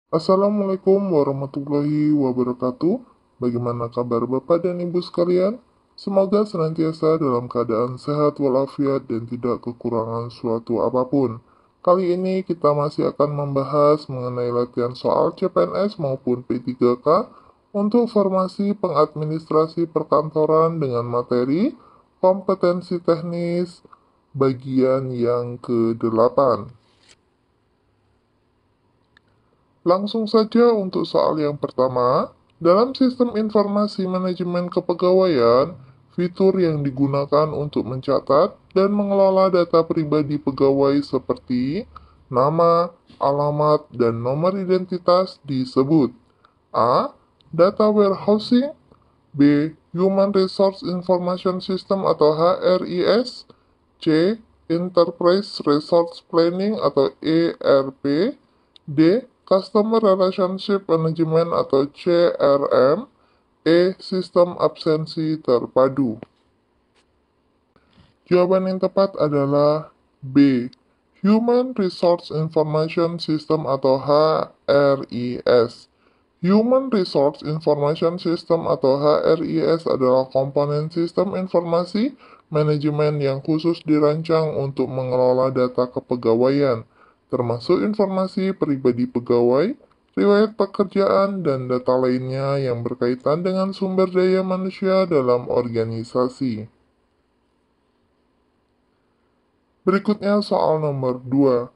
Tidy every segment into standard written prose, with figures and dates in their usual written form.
Assalamualaikum warahmatullahi wabarakatuh. Bagaimana kabar Bapak dan Ibu sekalian? Semoga senantiasa dalam keadaan sehat walafiat dan tidak kekurangan suatu apapun. Kali ini kita masih akan membahas mengenai latihan soal CPNS maupun P3K untuk formasi pengadministrasi perkantoran dengan materi kompetensi teknis bagian yang ke-8. Langsung saja untuk soal yang pertama. Dalam sistem informasi manajemen kepegawaian, fitur yang digunakan untuk mencatat dan mengelola data pribadi pegawai seperti nama, alamat, dan nomor identitas disebut A. Data warehousing, B. Human Resource Information System atau HRIS, C. Enterprise Resource Planning atau ERP, D. Customer Relationship Management atau CRM, E. Sistem absensi terpadu. Jawaban yang tepat adalah B. Human Resource Information System atau HRIS. Human Resource Information System atau HRIS adalah komponen sistem informasi manajemen yang khusus dirancang untuk mengelola data kepegawaian, termasuk informasi pribadi pegawai, riwayat pekerjaan, dan data lainnya yang berkaitan dengan sumber daya manusia dalam organisasi. Berikutnya soal nomor 2.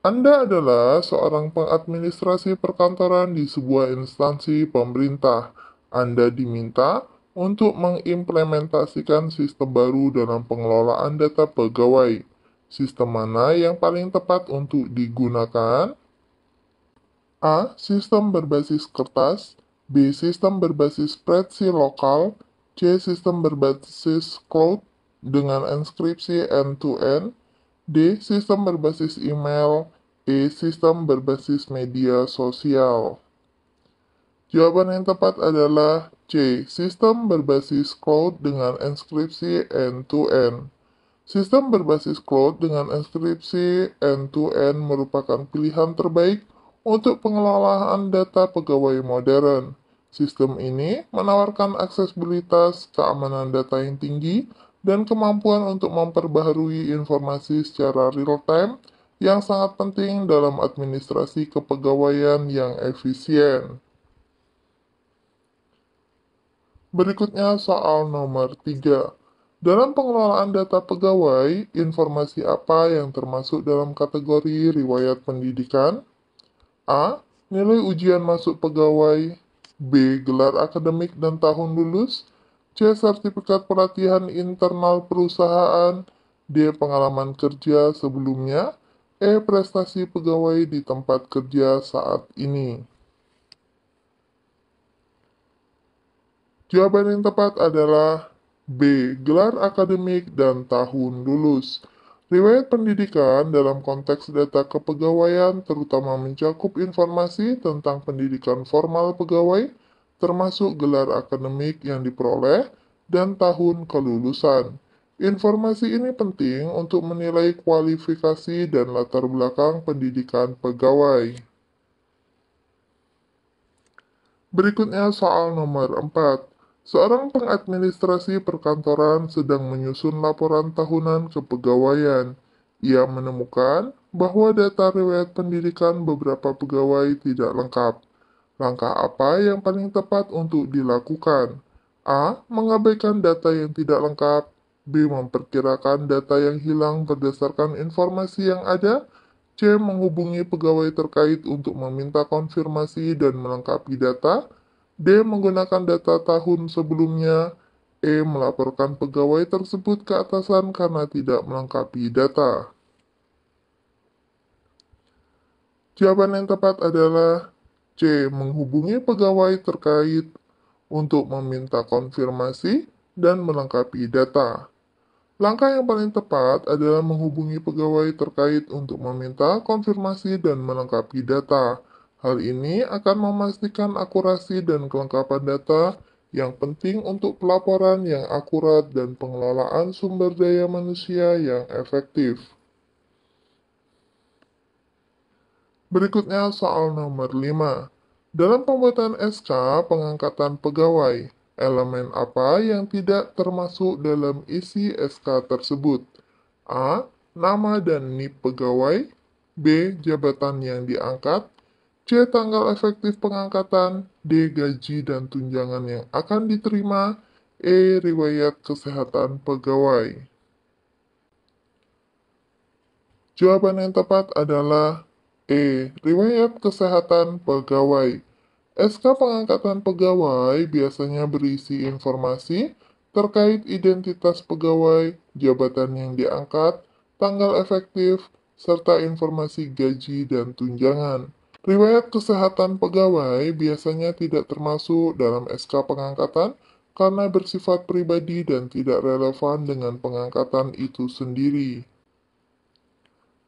Anda adalah seorang pengadministrasi perkantoran di sebuah instansi pemerintah. Anda diminta untuk mengimplementasikan sistem baru dalam pengelolaan data pegawai. Sistem mana yang paling tepat untuk digunakan? A. Sistem berbasis kertas, B. Sistem berbasis spreadsheet lokal, C. Sistem berbasis cloud dengan inskripsi end-to-end, D. Sistem berbasis email, E. Sistem berbasis media sosial. Jawaban yang tepat adalah C. Sistem berbasis cloud dengan inskripsi end-to-end. Sistem berbasis cloud dengan inskripsi end-to-end merupakan pilihan terbaik untuk pengelolaan data pegawai modern. Sistem ini menawarkan aksesibilitas, keamanan data yang tinggi, dan kemampuan untuk memperbaharui informasi secara real-time yang sangat penting dalam administrasi kepegawaian yang efisien. Berikutnya soal nomor 3. Dalam pengelolaan data pegawai, informasi apa yang termasuk dalam kategori riwayat pendidikan? A. Nilai ujian masuk pegawai, B. Gelar akademik dan tahun lulus, C. Sertifikat pelatihan internal perusahaan, D. Pengalaman kerja sebelumnya, E. Prestasi pegawai di tempat kerja saat ini. Jawaban yang tepat adalah B. Gelar akademik dan tahun lulus. Riwayat pendidikan dalam konteks data kepegawaian terutama mencakup informasi tentang pendidikan formal pegawai, termasuk gelar akademik yang diperoleh dan tahun kelulusan. Informasi ini penting untuk menilai kualifikasi dan latar belakang pendidikan pegawai. Berikutnya soal nomor 4. Seorang pengadministrasi perkantoran sedang menyusun laporan tahunan kepegawaian. Ia menemukan bahwa data riwayat pendidikan beberapa pegawai tidak lengkap. Langkah apa yang paling tepat untuk dilakukan? A. Mengabaikan data yang tidak lengkap. B. Memperkirakan data yang hilang berdasarkan informasi yang ada. C. Menghubungi pegawai terkait untuk meminta konfirmasi dan melengkapi data. D. Menggunakan data tahun sebelumnya. E. Melaporkan pegawai tersebut ke atasan karena tidak melengkapi data. Jawaban yang tepat adalah C. Menghubungi pegawai terkait untuk meminta konfirmasi dan melengkapi data. Langkah yang paling tepat adalah menghubungi pegawai terkait untuk meminta konfirmasi dan melengkapi data. Hal ini akan memastikan akurasi dan kelengkapan data yang penting untuk pelaporan yang akurat dan pengelolaan sumber daya manusia yang efektif. Berikutnya soal nomor 5. Dalam pembuatan SK pengangkatan pegawai, elemen apa yang tidak termasuk dalam isi SK tersebut? A. Nama dan NIP pegawai. B. Jabatan yang diangkat. C. Tanggal efektif pengangkatan. D. Gaji dan tunjangan yang akan diterima. E. Riwayat kesehatan pegawai. Jawaban yang tepat adalah E. Riwayat kesehatan pegawai. SK pengangkatan pegawai biasanya berisi informasi terkait identitas pegawai, jabatan yang diangkat, tanggal efektif, serta informasi gaji dan tunjangan. Riwayat kesehatan pegawai biasanya tidak termasuk dalam SK pengangkatan karena bersifat pribadi dan tidak relevan dengan pengangkatan itu sendiri.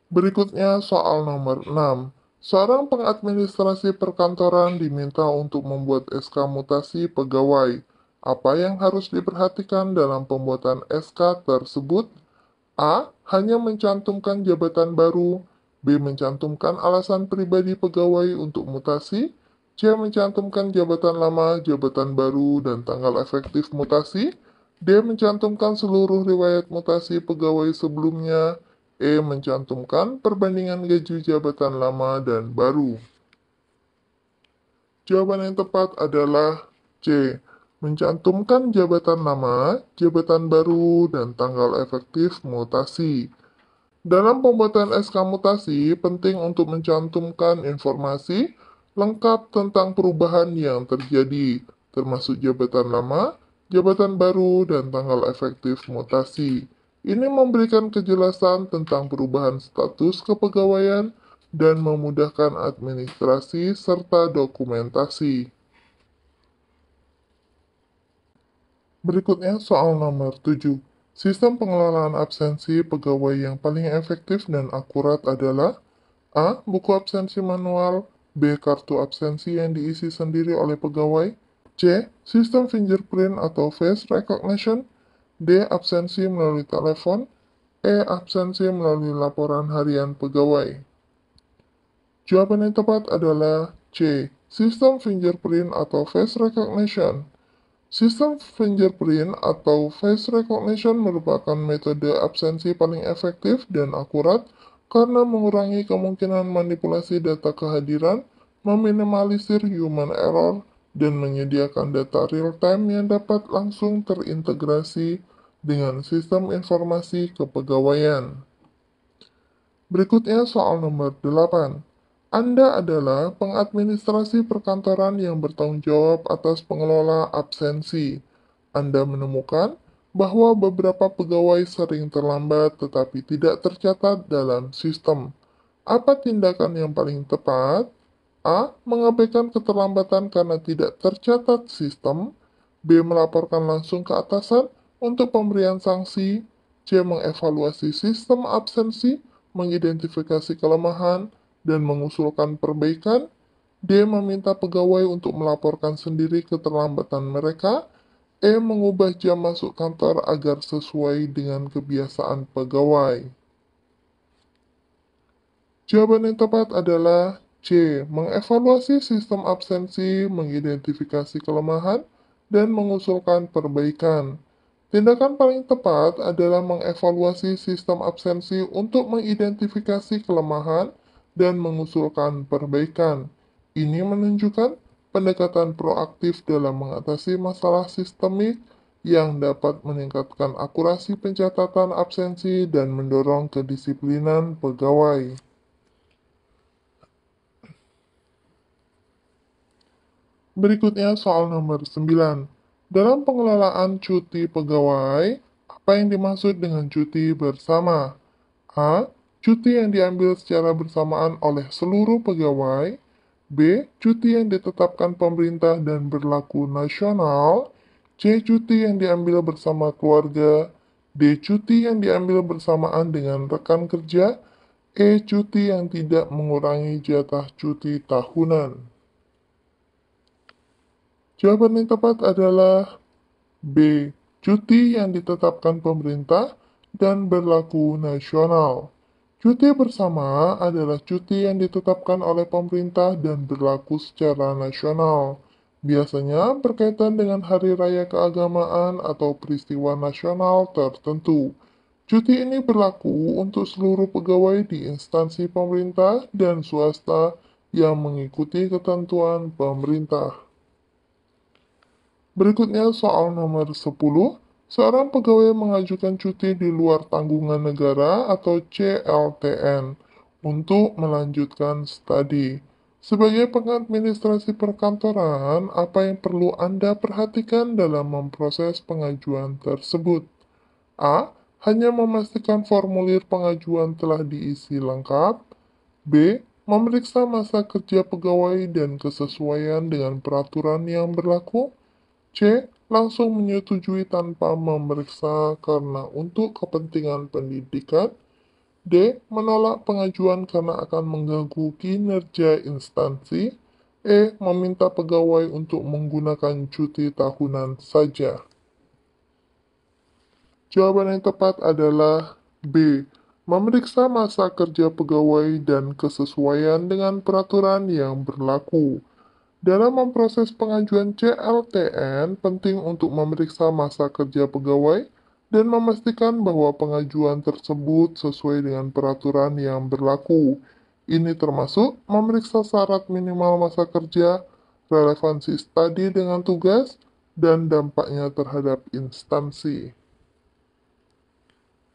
Berikutnya soal nomor 6. Seorang pengadministrasi perkantoran diminta untuk membuat SK mutasi pegawai. Apa yang harus diperhatikan dalam pembuatan SK tersebut? A. Hanya mencantumkan jabatan baru. B. Mencantumkan alasan pribadi pegawai untuk mutasi. C. Mencantumkan jabatan lama, jabatan baru, dan tanggal efektif mutasi. D. Mencantumkan seluruh riwayat mutasi pegawai sebelumnya. E. Mencantumkan perbandingan gaji jabatan lama dan baru. Jawaban yang tepat adalah C. Mencantumkan jabatan lama, jabatan baru, dan tanggal efektif mutasi. Dalam pembuatan SK mutasi, penting untuk mencantumkan informasi lengkap tentang perubahan yang terjadi, termasuk jabatan lama, jabatan baru, dan tanggal efektif mutasi. Ini memberikan kejelasan tentang perubahan status kepegawaian dan memudahkan administrasi serta dokumentasi. Berikutnya soal nomor 7. Sistem pengelolaan absensi pegawai yang paling efektif dan akurat adalah A. Buku absensi manual. B. Kartu absensi yang diisi sendiri oleh pegawai. C. Sistem fingerprint atau face recognition. D. Absensi melalui telepon. E. Absensi melalui laporan harian pegawai. Jawaban yang tepat adalah C. Sistem fingerprint atau face recognition. Sistem fingerprint atau face recognition merupakan metode absensi paling efektif dan akurat karena mengurangi kemungkinan manipulasi data kehadiran, meminimalisir human error, dan menyediakan data real-time yang dapat langsung terintegrasi dengan sistem informasi kepegawaian. Berikutnya soal nomor 8. Anda adalah pengadministrasi perkantoran yang bertanggung jawab atas pengelola absensi. Anda menemukan bahwa beberapa pegawai sering terlambat tetapi tidak tercatat dalam sistem. Apa tindakan yang paling tepat? A. Mengabaikan keterlambatan karena tidak tercatat sistem. B. Melaporkan langsung ke atasan untuk pemberian sanksi. C. Mengevaluasi sistem absensi, mengidentifikasi kelemahan, dan mengusulkan perbaikan. D. Meminta pegawai untuk melaporkan sendiri keterlambatan mereka. E. Mengubah jam masuk kantor agar sesuai dengan kebiasaan pegawai. Jawaban yang tepat adalah C. Mengevaluasi sistem absensi, mengidentifikasi kelemahan, dan mengusulkan perbaikan. Tindakan paling tepat adalah mengevaluasi sistem absensi untuk mengidentifikasi kelemahan dan mengusulkan perbaikan. Ini menunjukkan pendekatan proaktif dalam mengatasi masalah sistemik yang dapat meningkatkan akurasi pencatatan absensi dan mendorong kedisiplinan pegawai. Berikutnya soal nomor 9. Dalam pengelolaan cuti pegawai, apa yang dimaksud dengan cuti bersama? A. Cuti yang diambil secara bersamaan oleh seluruh pegawai. B. Cuti yang ditetapkan pemerintah dan berlaku nasional. C. Cuti yang diambil bersama keluarga. D. Cuti yang diambil bersamaan dengan rekan kerja. E. Cuti yang tidak mengurangi jatah cuti tahunan. Jawaban yang tepat adalah B. Cuti yang ditetapkan pemerintah dan berlaku nasional. Cuti bersama adalah cuti yang ditetapkan oleh pemerintah dan berlaku secara nasional. Biasanya berkaitan dengan hari raya keagamaan atau peristiwa nasional tertentu. Cuti ini berlaku untuk seluruh pegawai di instansi pemerintah dan swasta yang mengikuti ketentuan pemerintah. Berikutnya soal nomor 10. Seorang pegawai mengajukan cuti di luar tanggungan negara atau CLTN untuk melanjutkan studi. Sebagai pengadministrasi perkantoran, apa yang perlu Anda perhatikan dalam memproses pengajuan tersebut? A. Hanya memastikan formulir pengajuan telah diisi lengkap. B. Memeriksa masa kerja pegawai dan kesesuaian dengan peraturan yang berlaku. C. Langsung menyetujui tanpa memeriksa karena untuk kepentingan pendidikan. D. Menolak pengajuan karena akan mengganggu kinerja instansi. E. Meminta pegawai untuk menggunakan cuti tahunan saja. Jawaban yang tepat adalah B. Memeriksa masa kerja pegawai dan kesesuaian dengan peraturan yang berlaku. Dalam memproses pengajuan CLTN, penting untuk memeriksa masa kerja pegawai dan memastikan bahwa pengajuan tersebut sesuai dengan peraturan yang berlaku. Ini termasuk memeriksa syarat minimal masa kerja, relevansi studi dengan tugas, dan dampaknya terhadap instansi.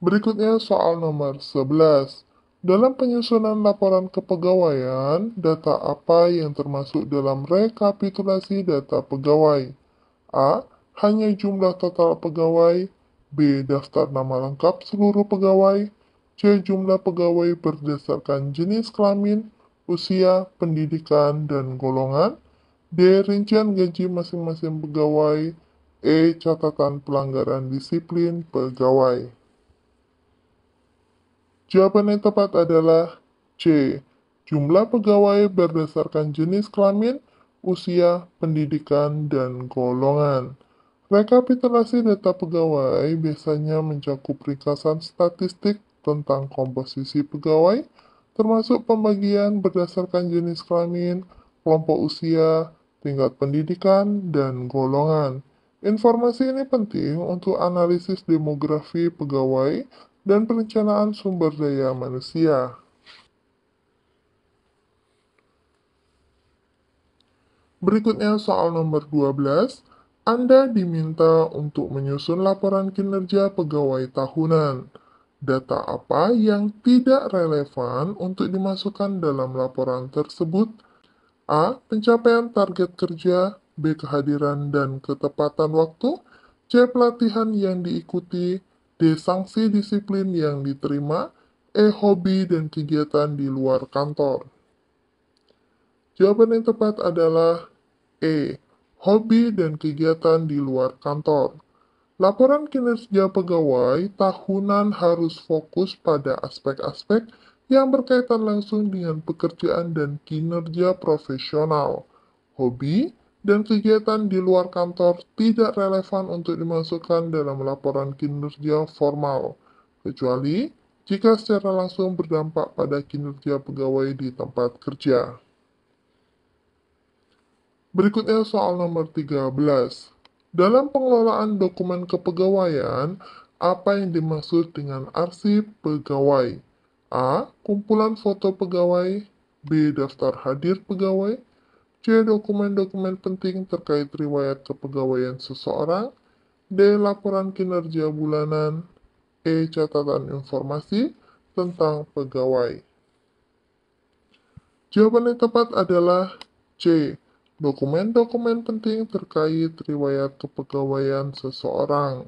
Berikutnya soal nomor 11. Dalam penyusunan laporan kepegawaian, data apa yang termasuk dalam rekapitulasi data pegawai? A. Hanya jumlah total pegawai. B. Daftar nama lengkap seluruh pegawai. C. Jumlah pegawai berdasarkan jenis kelamin, usia, pendidikan, dan golongan. D. Rincian gaji masing-masing pegawai. E. Catatan pelanggaran disiplin pegawai. Jawaban yang tepat adalah C. Jumlah pegawai berdasarkan jenis kelamin, usia, pendidikan, dan golongan. Rekapitulasi data pegawai biasanya mencakup ringkasan statistik tentang komposisi pegawai, termasuk pembagian berdasarkan jenis kelamin, kelompok usia, tingkat pendidikan, dan golongan. Informasi ini penting untuk analisis demografi pegawai dan perencanaan sumber daya manusia. Berikutnya soal nomor 12. Anda diminta untuk menyusun laporan kinerja pegawai tahunan. Data apa yang tidak relevan untuk dimasukkan dalam laporan tersebut? A. Pencapaian target kerja. B. Kehadiran dan ketepatan waktu. C. Pelatihan yang diikuti. D. Sanksi disiplin yang diterima. E. Hobi dan kegiatan di luar kantor. Jawaban yang tepat adalah E. Hobi dan kegiatan di luar kantor. Laporan kinerja pegawai tahunan harus fokus pada aspek-aspek yang berkaitan langsung dengan pekerjaan dan kinerja profesional. Hobi dan kegiatan di luar kantor tidak relevan untuk dimasukkan dalam laporan kinerja formal, kecuali jika secara langsung berdampak pada kinerja pegawai di tempat kerja. Berikutnya soal nomor 13. Dalam pengelolaan dokumen kepegawaian, apa yang dimaksud dengan arsip pegawai? A. Kumpulan foto pegawai. B. Daftar hadir pegawai. C. Dokumen-dokumen penting terkait riwayat kepegawaian seseorang. D. Laporan kinerja bulanan. E. Catatan informasi tentang pegawai. Jawaban yang tepat adalah C. Dokumen-dokumen penting terkait riwayat kepegawaian seseorang.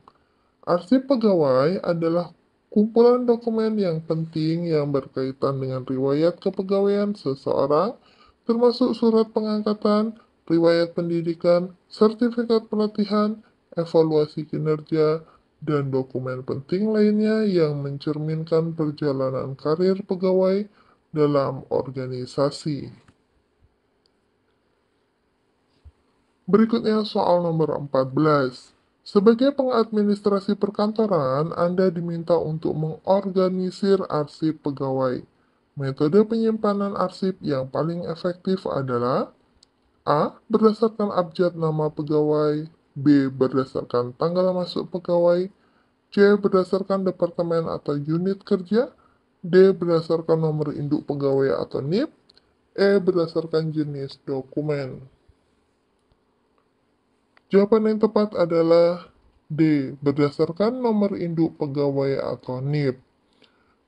Arsip pegawai adalah kumpulan dokumen yang penting yang berkaitan dengan riwayat kepegawaian seseorang, termasuk surat pengangkatan, riwayat pendidikan, sertifikat pelatihan, evaluasi kinerja, dan dokumen penting lainnya yang mencerminkan perjalanan karir pegawai dalam organisasi. Berikutnya soal nomor 14. Sebagai pengadministrasi perkantoran, Anda diminta untuk mengorganisir arsip pegawai. Metode penyimpanan arsip yang paling efektif adalah A. Berdasarkan abjad nama pegawai, B. Berdasarkan tanggal masuk pegawai, C. Berdasarkan departemen atau unit kerja, D. Berdasarkan nomor induk pegawai atau NIP, E. Berdasarkan jenis dokumen. Jawaban yang tepat adalah D. Berdasarkan nomor induk pegawai atau NIP.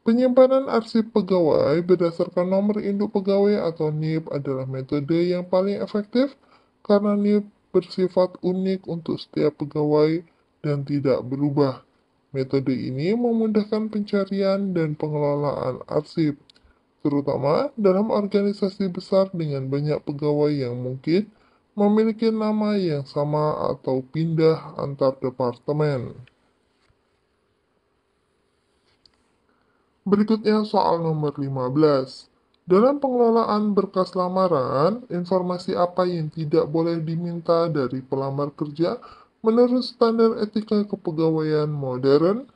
Penyimpanan arsip pegawai berdasarkan nomor induk pegawai atau NIP adalah metode yang paling efektif karena NIP bersifat unik untuk setiap pegawai dan tidak berubah. Metode ini memudahkan pencarian dan pengelolaan arsip, terutama dalam organisasi besar dengan banyak pegawai yang mungkin memiliki nama yang sama atau pindah antar departemen. Berikutnya soal nomor 15. Dalam pengelolaan berkas lamaran, informasi apa yang tidak boleh diminta dari pelamar kerja menurut standar etika kepegawaian modern?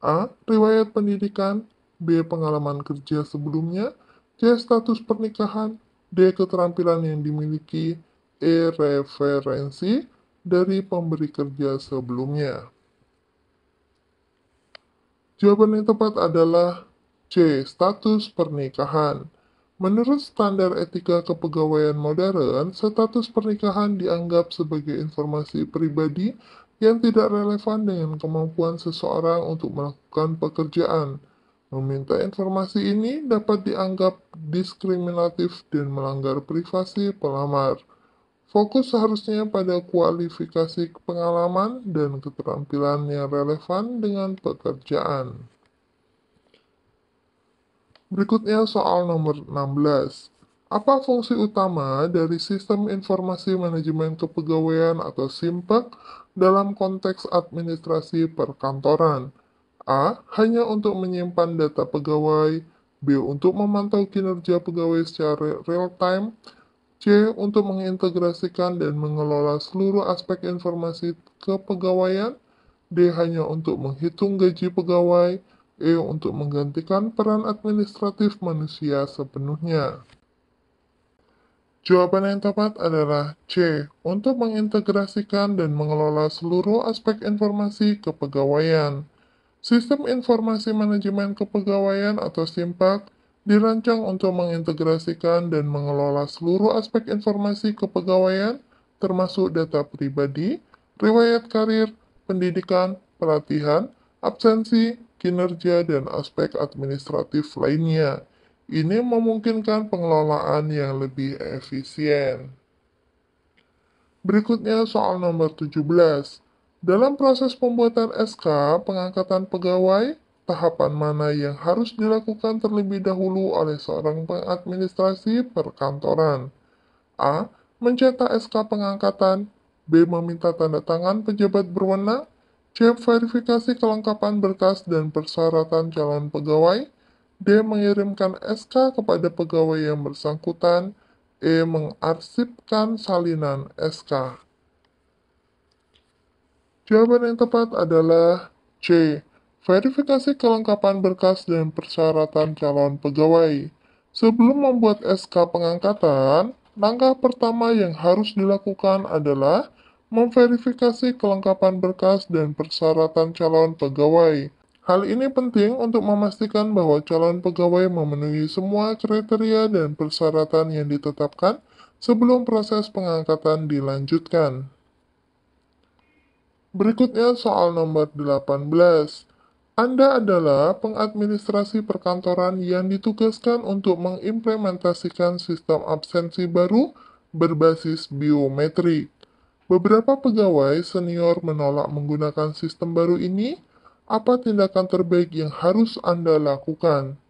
A. Riwayat pendidikan, B. Pengalaman kerja sebelumnya, C. Status pernikahan, D. Keterampilan yang dimiliki, E. Referensi dari pemberi kerja sebelumnya. Jawaban yang tepat adalah C. Status pernikahan. Menurut standar etika kepegawaian modern, status pernikahan dianggap sebagai informasi pribadi yang tidak relevan dengan kemampuan seseorang untuk melakukan pekerjaan. Meminta informasi ini dapat dianggap diskriminatif dan melanggar privasi pelamar. Fokus seharusnya pada kualifikasi pengalaman dan keterampilan yang relevan dengan pekerjaan. Berikutnya soal nomor 16. Apa fungsi utama dari Sistem Informasi Manajemen Kepegawaian atau SIMPAK dalam konteks administrasi perkantoran? A. Hanya untuk menyimpan data pegawai, B. Untuk memantau kinerja pegawai secara real-time, C. Untuk mengintegrasikan dan mengelola seluruh aspek informasi kepegawaian, D. Hanya untuk menghitung gaji pegawai, E. Untuk menggantikan peran administratif manusia sepenuhnya. Jawaban yang tepat adalah C. Untuk mengintegrasikan dan mengelola seluruh aspek informasi kepegawaian. Sistem Informasi Manajemen Kepegawaian atau SIMPAK dirancang untuk mengintegrasikan dan mengelola seluruh aspek informasi kepegawaian, termasuk data pribadi, riwayat karir, pendidikan, pelatihan, absensi, kinerja, dan aspek administratif lainnya. Ini memungkinkan pengelolaan yang lebih efisien. Berikutnya soal nomor 17. Dalam proses pembuatan SK pengangkatan pegawai, tahapan mana yang harus dilakukan terlebih dahulu oleh seorang pengadministrasi perkantoran? A. Mencetak SK pengangkatan, B. Meminta tanda tangan pejabat berwenang, C. Verifikasi kelengkapan berkas dan persyaratan calon pegawai, D. Mengirimkan SK kepada pegawai yang bersangkutan, E. Mengarsipkan salinan SK. Jawaban yang tepat adalah C. Verifikasi kelengkapan berkas dan persyaratan calon pegawai. Sebelum membuat SK pengangkatan, langkah pertama yang harus dilakukan adalah memverifikasi kelengkapan berkas dan persyaratan calon pegawai. Hal ini penting untuk memastikan bahwa calon pegawai memenuhi semua kriteria dan persyaratan yang ditetapkan sebelum proses pengangkatan dilanjutkan. Berikutnya soal nomor 18. Anda adalah pengadministrasi perkantoran yang ditugaskan untuk mengimplementasikan sistem absensi baru berbasis biometrik. Beberapa pegawai senior menolak menggunakan sistem baru ini. Apa tindakan terbaik yang harus Anda lakukan?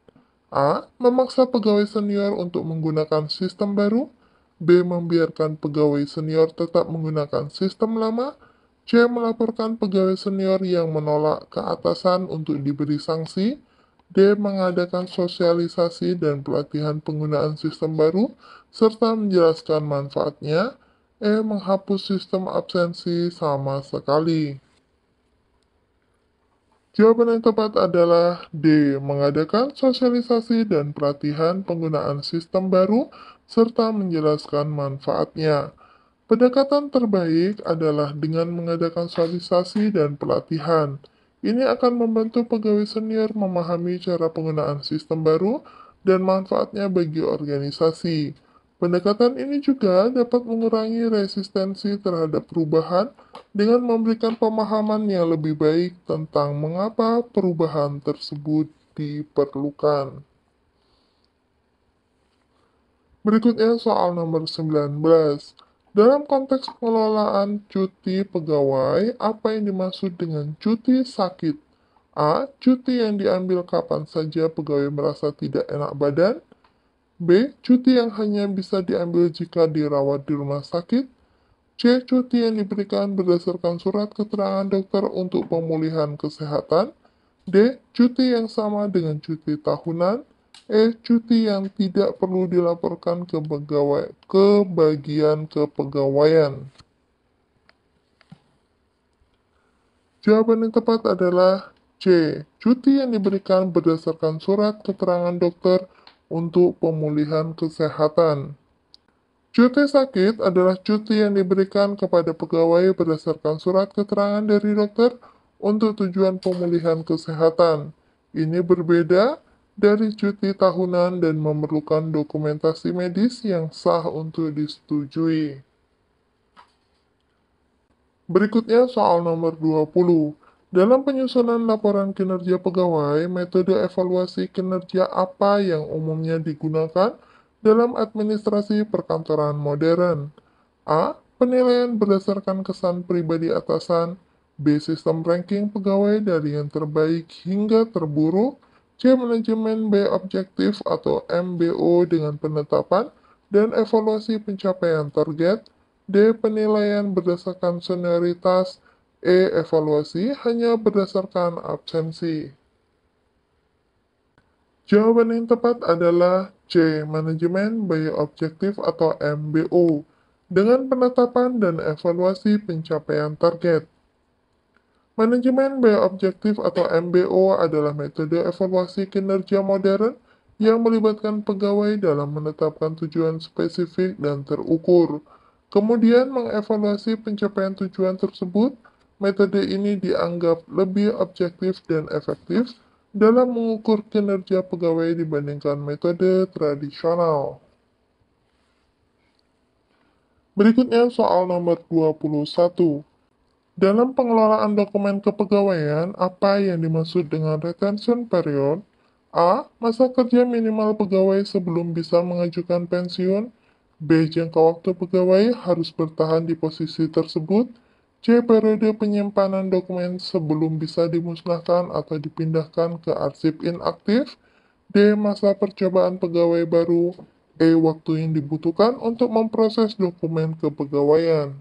A. Memaksa pegawai senior untuk menggunakan sistem baru. B. Membiarkan pegawai senior tetap menggunakan sistem lama. C. Melaporkan pegawai senior yang menolak ke atasan untuk diberi sanksi. D. Mengadakan sosialisasi dan pelatihan penggunaan sistem baru, serta menjelaskan manfaatnya. Menghapus sistem absensi sama sekali. Jawaban yang tepat adalah D. Mengadakan sosialisasi dan pelatihan penggunaan sistem baru serta menjelaskan manfaatnya. Pendekatan terbaik adalah dengan mengadakan sosialisasi dan pelatihan. Ini akan membantu pegawai senior memahami cara penggunaan sistem baru dan manfaatnya bagi organisasi. Pendekatan ini juga dapat mengurangi resistensi terhadap perubahan dengan memberikan pemahaman yang lebih baik tentang mengapa perubahan tersebut diperlukan. Berikutnya soal nomor 19. Dalam konteks pengelolaan cuti pegawai, apa yang dimaksud dengan cuti sakit? A. Cuti yang diambil kapan saja pegawai merasa tidak enak badan. B. Cuti yang hanya bisa diambil jika dirawat di rumah sakit. C. Cuti yang diberikan berdasarkan surat keterangan dokter untuk pemulihan kesehatan. D. Cuti yang sama dengan cuti tahunan. Cuti yang tidak perlu dilaporkan ke bagian kepegawaian. Jawaban yang tepat adalah C. Cuti yang diberikan berdasarkan surat keterangan dokter untuk pemulihan kesehatan. Cuti sakit adalah cuti yang diberikan kepada pegawai berdasarkan surat keterangan dari dokter untuk tujuan pemulihan kesehatan. Ini berbeda dari cuti tahunan dan memerlukan dokumentasi medis yang sah untuk disetujui. Berikutnya soal nomor 20. Dalam penyusunan laporan kinerja pegawai, metode evaluasi kinerja apa yang umumnya digunakan dalam administrasi perkantoran modern? A. Penilaian berdasarkan kesan pribadi atasan. B. Sistem ranking pegawai dari yang terbaik hingga terburuk. C. Manajemen B objektif atau MBO dengan penetapan dan evaluasi pencapaian target. D. Penilaian berdasarkan senioritas. Evaluasi hanya berdasarkan absensi. Jawaban yang tepat adalah C. Manajemen by Objektif atau MBO dengan penetapan dan evaluasi pencapaian target. Manajemen by Objektif atau MBO adalah metode evaluasi kinerja modern yang melibatkan pegawai dalam menetapkan tujuan spesifik dan terukur, kemudian mengevaluasi pencapaian tujuan tersebut. Metode ini dianggap lebih objektif dan efektif dalam mengukur kinerja pegawai dibandingkan metode tradisional. Berikutnya soal nomor 21. Dalam pengelolaan dokumen kepegawaian, apa yang dimaksud dengan retention period? A. Masa kerja minimal pegawai sebelum bisa mengajukan pensiun. B. Jangka waktu pegawai harus bertahan di posisi tersebut. C. Periode penyimpanan dokumen sebelum bisa dimusnahkan atau dipindahkan ke arsip inaktif. D. Masa percobaan pegawai baru. Waktu yang dibutuhkan untuk memproses dokumen kepegawaian.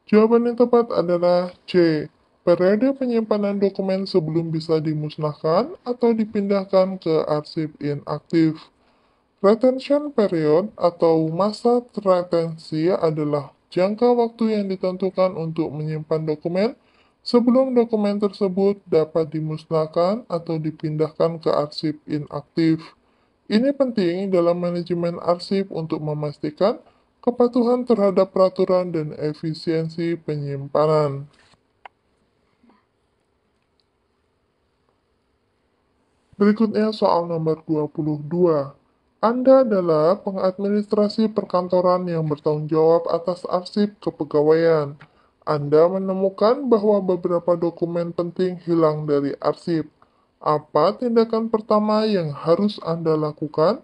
Jawaban yang tepat adalah C. Periode penyimpanan dokumen sebelum bisa dimusnahkan atau dipindahkan ke arsip inaktif. Retention period atau masa retensi adalah jangka waktu yang ditentukan untuk menyimpan dokumen sebelum dokumen tersebut dapat dimusnahkan atau dipindahkan ke arsip inaktif. Ini penting dalam manajemen arsip untuk memastikan kepatuhan terhadap peraturan dan efisiensi penyimpanan. Berikutnya soal nomor 22. Anda adalah pengadministrasi perkantoran yang bertanggung jawab atas arsip kepegawaian. Anda menemukan bahwa beberapa dokumen penting hilang dari arsip. Apa tindakan pertama yang harus Anda lakukan?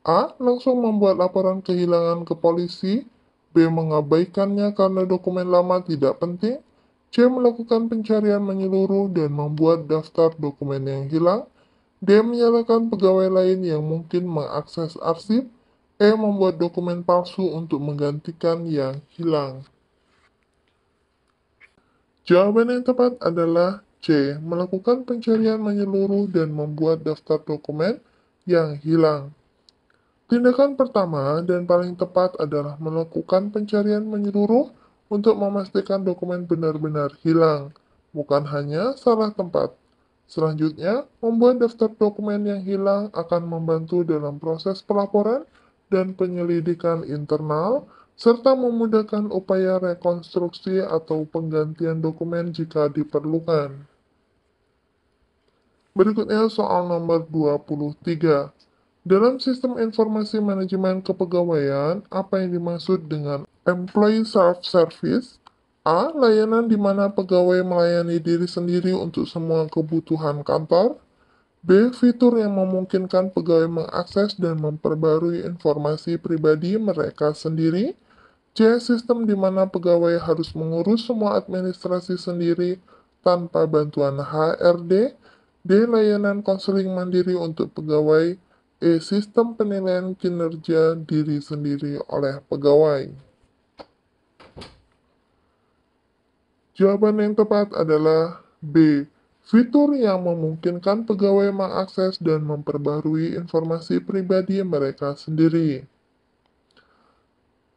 A. Langsung membuat laporan kehilangan ke polisi. B. Mengabaikannya karena dokumen lama tidak penting. C. Melakukan pencarian menyeluruh dan membuat daftar dokumen yang hilang. D. Menyalahkan pegawai lain yang mungkin mengakses arsip. Membuat dokumen palsu untuk menggantikan yang hilang. Jawaban yang tepat adalah C. Melakukan pencarian menyeluruh dan membuat daftar dokumen yang hilang. Tindakan pertama dan paling tepat adalah melakukan pencarian menyeluruh untuk memastikan dokumen benar-benar hilang, bukan hanya salah tempat. Selanjutnya, membuat daftar dokumen yang hilang akan membantu dalam proses pelaporan dan penyelidikan internal, serta memudahkan upaya rekonstruksi atau penggantian dokumen jika diperlukan. Berikutnya soal nomor 23. Dalam sistem informasi manajemen kepegawaian, apa yang dimaksud dengan employee self-service? A. Layanan di mana pegawai melayani diri sendiri untuk semua kebutuhan kantor. B. Fitur yang memungkinkan pegawai mengakses dan memperbarui informasi pribadi mereka sendiri. C. Sistem di mana pegawai harus mengurus semua administrasi sendiri tanpa bantuan HRD. D. Layanan konseling mandiri untuk pegawai. E. Sistem penilaian kinerja diri sendiri oleh pegawai. Jawaban yang tepat adalah B. Fitur yang memungkinkan pegawai mengakses dan memperbarui informasi pribadi mereka sendiri.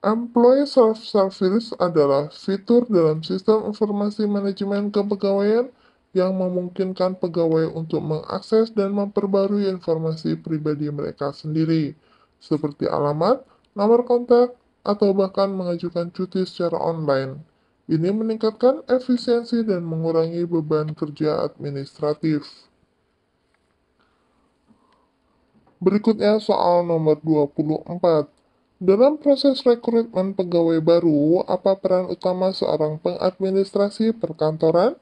Employee self-service adalah fitur dalam sistem informasi manajemen kepegawaian yang memungkinkan pegawai untuk mengakses dan memperbarui informasi pribadi mereka sendiri, seperti alamat, nomor kontak, atau bahkan mengajukan cuti secara online. Ini meningkatkan efisiensi dan mengurangi beban kerja administratif. Berikutnya soal nomor 24. Dalam proses rekrutmen pegawai baru, apa peran utama seorang pengadministrasi perkantoran?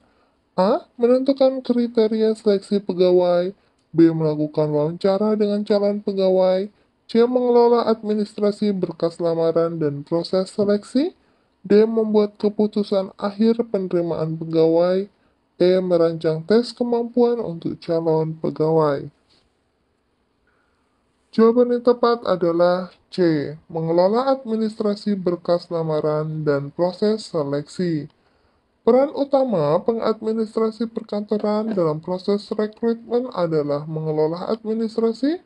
A. Menentukan kriteria seleksi pegawai. B. Melakukan wawancara dengan calon pegawai. C. Mengelola administrasi berkas lamaran dan proses seleksi. D. Membuat keputusan akhir penerimaan pegawai. E. Merancang tes kemampuan untuk calon pegawai. Jawaban yang tepat adalah C. Mengelola administrasi berkas lamaran dan proses seleksi. Peran utama pengadministrasi perkantoran dalam proses rekrutmen adalah mengelola administrasi,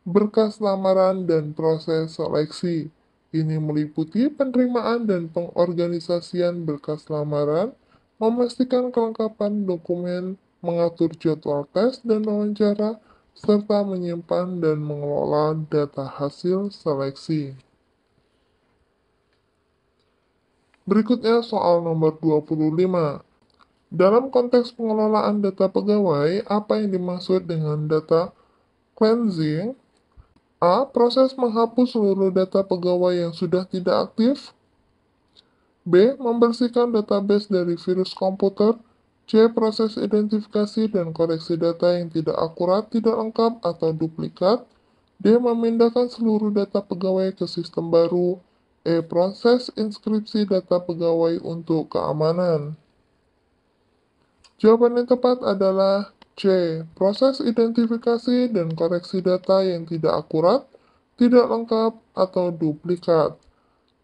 berkas lamaran, dan proses seleksi. Ini meliputi penerimaan dan pengorganisasian berkas lamaran, memastikan kelengkapan dokumen, mengatur jadwal tes dan wawancara, serta menyimpan dan mengelola data hasil seleksi. Berikutnya soal nomor 25. Dalam konteks pengelolaan data pegawai, apa yang dimaksud dengan data cleansing? A. Proses menghapus seluruh data pegawai yang sudah tidak aktif. B. Membersihkan database dari virus komputer. C. Proses identifikasi dan koreksi data yang tidak akurat, tidak lengkap, atau duplikat. D. Memindahkan seluruh data pegawai ke sistem baru. E. Proses inskripsi data pegawai untuk keamanan. Jawaban yang tepat adalah C. Proses identifikasi dan koreksi data yang tidak akurat, tidak lengkap, atau duplikat.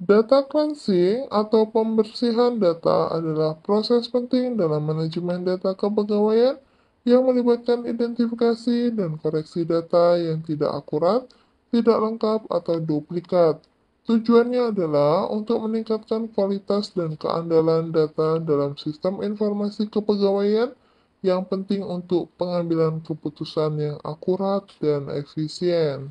Data cleansing atau pembersihan data adalah proses penting dalam manajemen data kepegawaian yang melibatkan identifikasi dan koreksi data yang tidak akurat, tidak lengkap, atau duplikat. Tujuannya adalah untuk meningkatkan kualitas dan keandalan data dalam sistem informasi kepegawaian yang penting untuk pengambilan keputusan yang akurat dan efisien.